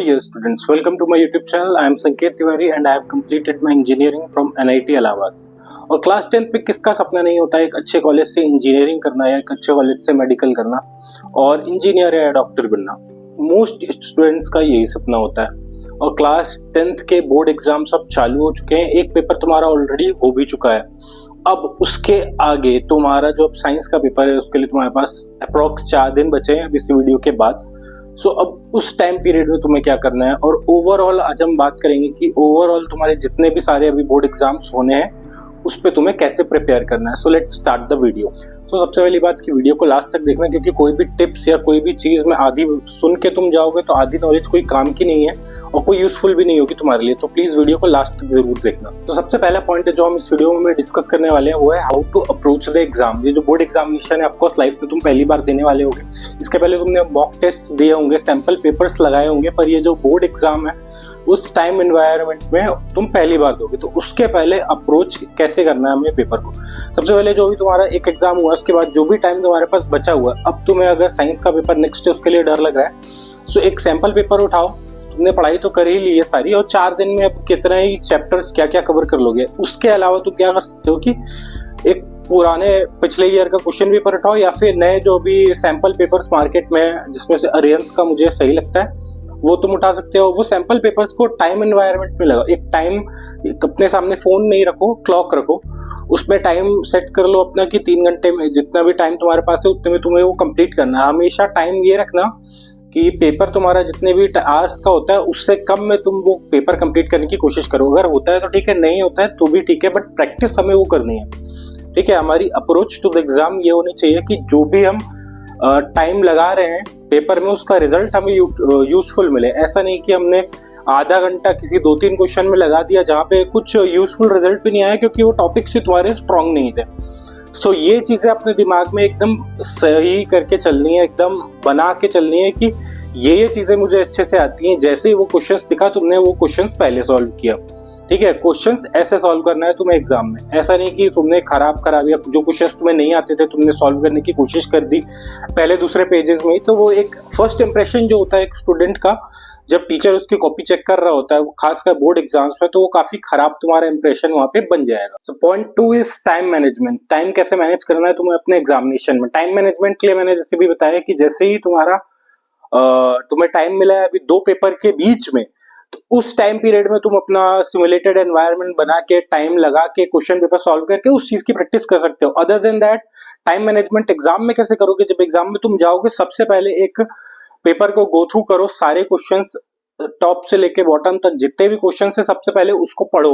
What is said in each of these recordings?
dear students, welcome to my YouTube channel. I am Sanket Tiwari and I have completed my engineering from NIT Allahabad. और class 10th पे किसका सपना नहीं होता है एक अच्छे कॉलेज से इंजीनियरिंग करना या एक अच्छे कॉलेज से मेडिकल करना और इंजीनियर या डॉक्टर बनना। मोस्ट स्टूडेंट्स का यही सपना होता है। और क्लास 10th के बोर्ड एग्जाम सब चालू हो चुके हैं, एक पेपर तुम्हारा ऑलरेडी हो भी चुका है। अब उसके आगे तुम्हारा जो साइंस का पेपर है उसके लिए तुम्हारे पास अप्रोक्स 4 दिन बचे हैं इस वीडियो के बाद। सो अब उस टाइम पीरियड में तुम्हें क्या करना है और ओवरऑल आज हम बात करेंगे कि ओवरऑल तुम्हारे जितने भी सारे अभी बोर्ड एग्जाम्स होने हैं उस पे तुम्हें कैसे प्रिपेयर करना है। So let's start the video. So सबसे पहली बात कि वीडियो को लास्ट तक देखना, क्योंकि कोई भी टिप्स या कोई भी चीज में आधी सुन के तुम जाओगे तो आधी नॉलेज कोई काम की नहीं है और कोई यूजफुल भी नहीं होगी तुम्हारे लिए। तो प्लीज वीडियो को लास्ट तक जरूर देखना। तो सबसे पहला पॉइंट है जो हम इस वीडियो में डिस्कस करने वाले हैं वो है how to approach the exam. ये जो बोर्ड एग्जामिनेशन है ऑफकोर्स लाइफ में तुम पहली बार देने वाले होगे। इसके पहले तुमने मॉक टेस्ट दिए होंगे, सैंपल पेपर्स लगाए होंगे, पर ये जो बोर्ड एग्जाम है उस टाइम एनवायरनमेंट में तुम पहली बार दोगे। तो उसके पहले अप्रोच कैसे करना है हमें पेपर को। सबसे पहले जो भी तुम्हारा एक एग्जाम हुआ उसके बाद जो भी टाइम तुम्हारे पास बचा हुआ है, अब तुम्हें अगर साइंस का पेपर नेक्स्ट है उसके लिए डर लग रहा है, सो एक सैंपल पेपर उठाओ। तुमने पढ़ाई तो कर ही ली है सारी और 4 दिन में अब कितना ही चैप्टर्स क्या क्या कवर कर लोगे। उसके अलावा तुम क्या कर सकते हो कि एक पुराने पिछले ईयर का क्वेश्चन पेपर उठाओ या फिर नए जो भी सैंपल पेपर्स मार्केट में जिसमें से अरिहंत का मुझे सही लगता है वो तुम उठा सकते हो। वो सैंपल पेपर्स को टाइम एनवायरनमेंट में लगाओ। एक टाइम अपने सामने फोन नहीं रखो, क्लॉक रखो, उसमें टाइम सेट कर लो अपना कि 3 घंटे में जितना भी टाइम तुम्हारे पास है उतने में तुम्हें वो कंप्लीट करना है। हमेशा टाइम ये रखना कि पेपर तुम्हारा जितने भी आवर्स का होता है उससे कम में तुम वो पेपर कंप्लीट करने की कोशिश करो। अगर होता है तो ठीक है, नहीं होता है तो भी ठीक है, बट प्रैक्टिस हमें वो करनी है। ठीक है, हमारी अप्रोच टू द एग्जाम ये होनी चाहिए कि जो भी हम टाइम लगा रहे हैं पेपर में उसका रिजल्ट हमें यूजफुल मिले। ऐसा नहीं कि हमने आधा घंटा किसी 2-3 क्वेश्चन में लगा दिया जहाँ पे कुछ यूजफुल रिजल्ट भी नहीं आया क्योंकि वो टॉपिक्स ही तुम्हारे स्ट्रांग नहीं थे। सो ये चीजें अपने दिमाग में एकदम सही करके चलनी है, एकदम बना के चलनी है कि ये चीजें मुझे अच्छे से आती हैं। जैसे ही वो क्वेश्चंस दिखा तुमने वो क्वेश्चंस पहले सॉल्व किया। ठीक है, क्वेश्चंस ऐसे सॉल्व करना है तुम्हें एग्जाम में। ऐसा नहीं कि तुमने खराब या जो क्वेश्चंस तुम्हें नहीं आते थे तुमने सॉल्व करने की कोशिश कर दी पहले दूसरे पेजेस में ही। तो वो एक फर्स्ट इंप्रेशन जो होता है एक स्टूडेंट का जब टीचर उसकी कॉपी चेक कर रहा होता है, वो खासकर बोर्ड एग्जाम्स में, तो वो काफी खराब तुम्हारा इंप्रेशन वहां पे बन जाएगा। So point 2 is time management. Time कैसे मैनेज करना है तुम्हें अपने एग्जामिनेशन में। टाइम मैनेजमेंट के लिए मैंने जैसे भी बताया कि जैसे ही तुम्हें टाइम मिला है अभी 2 पेपर के बीच में, तो उस टाइम पीरियड में तुम अपना सिमुलेटेड एनवायरनमेंट बना के टाइम लगा के क्वेश्चन पेपर सॉल्व करके उस चीज की प्रैक्टिस कर सकते हो। Other than that time management exam में कैसे करोगे। जब एग्जाम में तुम जाओगे सबसे पहले एक पेपर को गो थ्रू करो, सारे क्वेश्चंस टॉप से लेके बॉटम तक जितने भी क्वेश्चन है सबसे पहले उसको पढ़ो।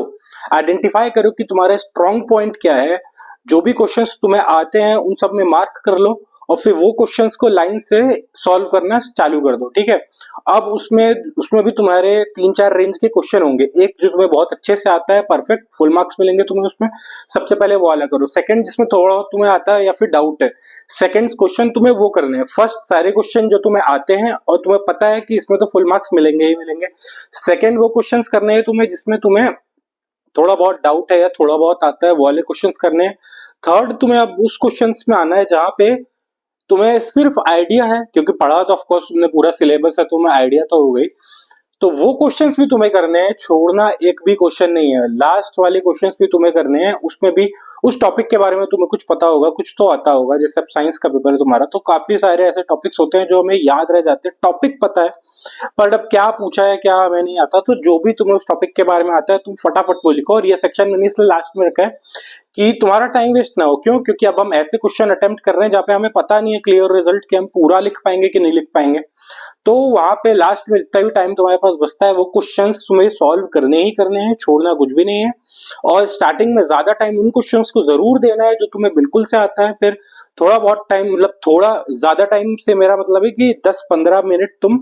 आइडेंटिफाई करो कि तुम्हारा स्ट्रॉन्ग पॉइंट क्या है। जो भी क्वेश्चंस तुम्हें आते हैं उन सब में मार्क कर लो और फिर वो क्वेश्चंस को लाइन से सॉल्व करना चालू कर दो। ठीक है, अब उसमें भी तुम्हारे 3-4 रेंज के क्वेश्चन होंगे। एक जो तुम्हें बहुत अच्छे से आता है, परफेक्ट फुल मार्क्स मिलेंगे तुम्हें उसमें, सबसे पहले वो वाला करो। सेकंड जिसमें थोड़ा तुम्हें आता है या फिर डाउट है, सेकंड क्वेश्चन तुम्हें वो करने हैं। फर्स्ट सारे क्वेश्चन जो तुम्हें आते हैं और तुम्हें पता है कि इसमें तो फुल मार्क्स मिलेंगे ही मिलेंगे, सेकंड वो क्वेश्चन करने हैं तुम्हें जिसमें तुम्हें थोड़ा बहुत डाउट है या थोड़ा बहुत आता है, वो वाले क्वेश्चन करने हैं। थर्ड तुम्हें अब उस क्वेश्चन में आना है जहां पे तुम्हें सिर्फ आइडिया है, क्योंकि पढ़ा तो ऑफकोर्स तुमने पूरा सिलेबस है, तुम्हें आइडिया तो हो गई, तो वो क्वेश्चंस भी तुम्हें करने हैं। छोड़ना एक भी क्वेश्चन नहीं है। लास्ट वाले क्वेश्चंस भी तुम्हें करने हैं, उसमें भी उस टॉपिक के बारे में तुम्हें कुछ पता होगा, कुछ तो आता होगा। जैसे अब साइंस का पेपर है तुम्हारा तो काफी सारे ऐसे टॉपिक्स होते हैं जो हमें याद रह जाते हैं। टॉपिक पता है पर अब क्या पूछा है क्या हमें नहीं आता, तो जो भी तुम्हें उस टॉपिक के बारे में आता है तुम फटाफट वो लिखो। और ये सेक्शन मैंने इसलिए लास्ट में रखा है कि तुम्हारा टाइम वेस्ट ना हो। क्यों? क्योंकि अब हम ऐसे क्वेश्चन अटेम्प्ट कर रहे हैं जहाँ पे हमें पता नहीं है क्लियर रिजल्ट कि हम पूरा लिख पाएंगे कि नहीं लिख पाएंगे। तो वहां पे लास्ट में जितना भी टाइम तुम्हारे पास बचता है वो क्वेश्चंस तुम्हें सॉल्व करने ही करने हैं, छोड़ना कुछ भी नहीं है। और स्टार्टिंग में ज्यादा टाइम उन क्वेश्चंस को जरूर देना है जो तुम्हें बिल्कुल से आता है। फिर थोड़ा बहुत टाइम, मतलब थोड़ा ज्यादा टाइम से मेरा मतलब है कि 10-15 मिनट तुम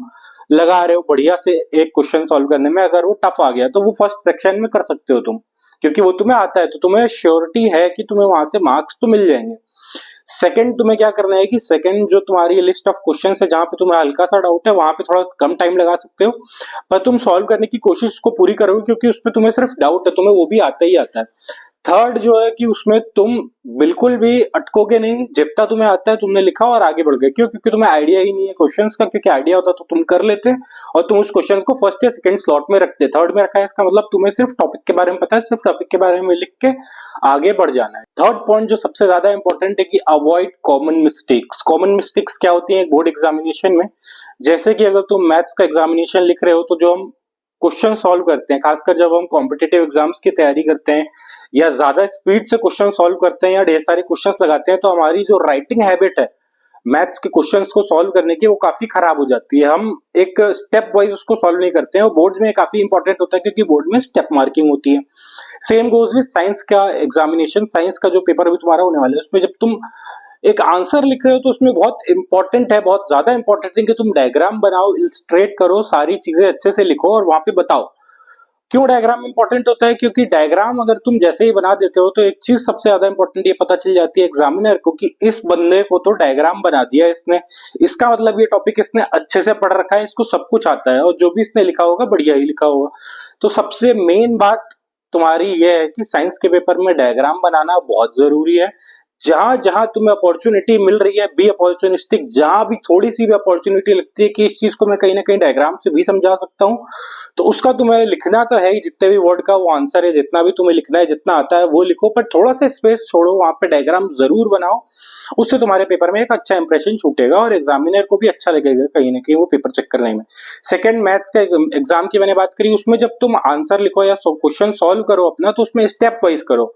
लगा रहे हो बढ़िया से एक क्वेश्चन सॉल्व करने में। अगर वो टफ आ गया तो वो फर्स्ट सेक्शन में कर सकते हो तुम, क्योंकि वो तुम्हें आता है तो तुम्हें श्योरिटी है कि तुम्हें वहां से मार्क्स तो मिल जाएंगे। सेकंड तुम्हें क्या करना है कि सेकंड जो तुम्हारी लिस्ट ऑफ क्वेश्चन है जहां पे तुम्हें हल्का सा डाउट है वहां पे थोड़ा कम टाइम लगा सकते हो, पर तुम सॉल्व करने की कोशिश को पूरी करोगे क्योंकि उसमें तुम्हें सिर्फ डाउट है, तुम्हें वो भी आता ही आता है। थर्ड जो है कि उसमें तुम बिल्कुल भी अटकोगे नहीं, जितना तुम्हें आता है तुमने लिखा और आगे बढ़ गए। क्यों? क्योंकि तुम्हें आइडिया ही नहीं है क्वेश्चंस का, क्योंकि आइडिया होता तो तुम कर लेते और तुम उस क्वेश्चन को फर्स्ट या सेकंड स्लॉट में रखते। थर्ड में रखा है इसका मतलब तुम्हें सिर्फ टॉपिक के बारे में पता है, सिर्फ टॉपिक के बारे में लिख के आगे बढ़ जाना है। थर्ड पॉइंट जो सबसे ज्यादा इंपॉर्टेंट है कि avoid common mistakes. Common mistakes क्या होती है बोर्ड एग्जामिनेशन में? जैसे कि अगर तुम मैथ्स का एग्जामिनेशन लिख रहे हो तो जो हम क्वेश्चन सॉल्व करते हैं, खासकर जब हम कॉम्पिटिटिव एग्जाम्स की तैयारी करते हैं या ज्यादा स्पीड से क्वेश्चन सॉल्व करते हैं या ढेर सारे क्वेश्चंस लगाते हैं, तो हमारी जो राइटिंग हैबिट है मैथ्स के क्वेश्चंस को सॉल्व करने की वो काफी खराब हो जाती है। हम एक स्टेप वाइज उसको सॉल्व नहीं करते हैं और बोर्ड में काफी इंपॉर्टेंट होता है क्योंकि बोर्ड में स्टेप मार्किंग होती है। सेम गोज विद साइंस का एग्जामिनेशन। साइंस का जो पेपर अभी तुम्हारा होने वाला है उसमें जब तुम एक आंसर लिख रहे हो तो उसमें बहुत इंपॉर्टेंट है, बहुत ज्यादा इंपॉर्टेंट है कि तुम डायग्राम बनाओ, इलस्ट्रेट करो, सारी चीजें अच्छे से लिखो और वहां पे बताओ। क्यों डायग्राम इंपॉर्टेंट होता है? क्योंकि डायग्राम अगर तुम जैसे ही बना देते हो तो एक चीज सबसे ज्यादा इंपॉर्टेंट ये पता चल जाती है एग्जामिनर को कि इस बंदे को तो डायग्राम बना दिया इसने, इसका मतलब ये टॉपिक इसने अच्छे से पढ़ रखा है, इसको सब कुछ आता है और जो भी इसने लिखा होगा बढ़िया ही लिखा होगा। तो सबसे मेन बात तुम्हारी ये है कि साइंस के पेपर में डायग्राम बनाना बहुत जरूरी है। जहां जहां तुम्हें अपॉर्चुनिटी मिल रही है बी अपॉर्चुनिस्टिक। जहां भी थोड़ी सी भी अपॉर्चुनिटी लगती है कि इस चीज को मैं कहीं ना कहीं डायग्राम से भी समझा सकता हूं, तो उसका तुम्हें लिखना तो है ही, जितने भी वर्ड का वो आंसर है, जितना भी तुम्हें लिखना है, जितना आता है वो लिखो, पर थोड़ा सा स्पेस छोड़ो, वहां पे डायग्राम जरूर बनाओ। उससे तुम्हारे पेपर में एक अच्छा इंप्रेशन छूटेगा और एग्जामिनर को भी अच्छा लगेगा कहीं ना कहीं वो पेपर चेक करने में। सेकंड, मैथ्स का एग्जाम की मैंने बात करी, उसमें जब तुम आंसर लिखो या क्वेश्चन सॉल्व करो अपना, तो उसमें स्टेप वाइज करो।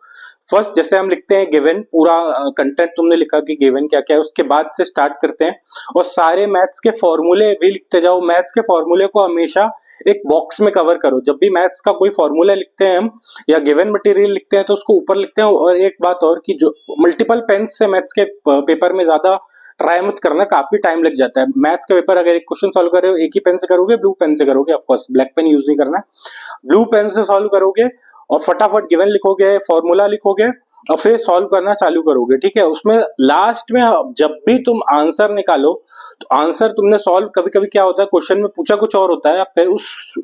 फर्स्ट जैसे हम लिखते हैं गिवन, पूरा कंटेंट तुमने लिखा कि गिवन क्या क्या है, उसके बाद से स्टार्ट करते हैं और सारे मैथ्स के फॉर्मूले भी लिखते जाओ। मैथ्स के फॉर्मूले को हमेशा एक बॉक्स में कवर करो। जब भी मैथ्स का कोई फॉर्मूला लिखते हैं हम या गिवन मटेरियल लिखते हैं तो उसको ऊपर लिखते हैं। और एक बात और कि जो मल्टीपल पेन से मैथ्स के पेपर में ज्यादा ट्राई मत करना, काफी टाइम लग जाता है। मैथ्स का पेपर अगर एक क्वेश्चन सॉल्व कर रहे हो एक ही पेन से करोगे, ब्लू पेन से करोगे, ऑफकोर्स ब्लैक पेन यूज नहीं करना, ब्लू पेन से सॉल्व करोगे और फटाफट गिवन लिखोगे, फॉर्मूला लिखोगे और फिर सॉल्व करना चालू करोगे। ठीक है, उसमें लास्ट में जब भी तुम आंसर निकालो तो आंसर तुमने सॉल्व, कभी कभी क्या होता है क्वेश्चन में पूछा कुछ और होता है, फिर उस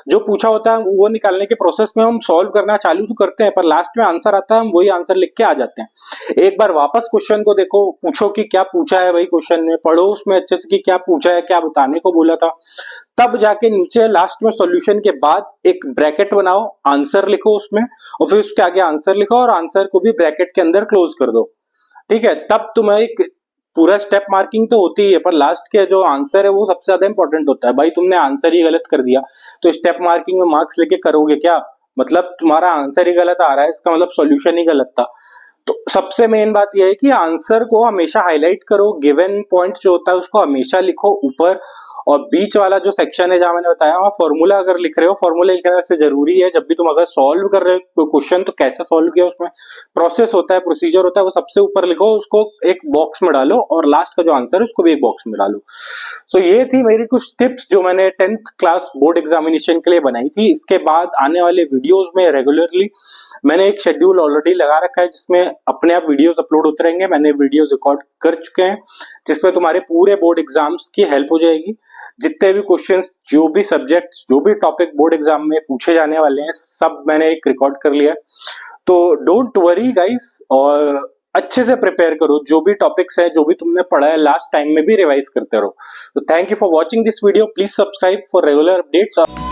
जो पूछा होता है वो निकालने के प्रोसेस में हम सॉल्व करना चालू तो करते हैं, पर लास्ट में आंसर आता है हम वही आंसर लिख के आ जाते हैं। एक बार वापस क्वेश्चन को देखो, पूछो कि क्या पूछा है भाई क्वेश्चन में, पढ़ो उसमें अच्छे से कि क्या पूछा है, क्या बताने को बोला था, तब जाके नीचे लास्ट में सॉल्यूशन के बाद एक ब्रैकेट बनाओ, आंसर लिखो उसमें और फिर उसके आगे आंसर लिखो और आंसर को भी ब्रैकेट के अंदर क्लोज कर दो। ठीक है, तब तुम्हें एक पूरा स्टेप मार्किंग तो होती है पर लास्ट के जो आंसर है वो सबसे ज्यादा इंपॉर्टेंट होता है। भाई तुमने आंसर ही गलत कर दिया तो स्टेप मार्किंग में मार्क्स लेके करोगे क्या? मतलब तुम्हारा आंसर ही गलत आ रहा है, इसका मतलब सॉल्यूशन ही गलत था। तो सबसे मेन बात यह है कि आंसर को हमेशा हाईलाइट करो, गिवन पॉइंट जो होता है उसको हमेशा लिखो ऊपर, और बीच वाला जो सेक्शन है जहां मैंने बताया वहां फॉर्मूला अगर लिख रहे हो, फॉर्मूला लिखने से जरूरी है। जब भी तुम अगर सॉल्व कर रहे हो क्वेश्चन तो कैसे सॉल्व किया उसमें प्रोसेस होता है, प्रोसीजर होता है, वो सबसे ऊपर लिखो, उसको एक बॉक्स में डालो और लास्ट का जो आंसर है उसको भी एक बॉक्स में डालो। सो ये थी मेरी कुछ टिप्स जो मैंने 10th क्लास बोर्ड एग्जामिनेशन के लिए बनाई थी। इसके बाद आने वाले वीडियोस में रेगुलरली मैंने एक शेड्यूल ऑलरेडी लगा रखा है जिसमें अपने आप वीडियोस अपलोड होते रहेंगे। मैंने वीडियोस रिकॉर्ड कर चुके हैं जिसमें तुम्हारे पूरे बोर्ड एग्जाम्स की हेल्प हो जाएगी। जितने भी क्वेश्चंस, जो भी सब्जेक्ट्स, जो भी टॉपिक बोर्ड एग्जाम में पूछे जाने वाले हैं सब मैंने एक रिकॉर्ड कर लिया। तो डोंट वरी गाइस, और अच्छे से प्रिपेयर करो। जो भी टॉपिक्स है, जो भी तुमने पढ़ा है लास्ट टाइम में भी रिवाइज करते रहो। तो thank you for watching this video. Please subscribe for regular updates.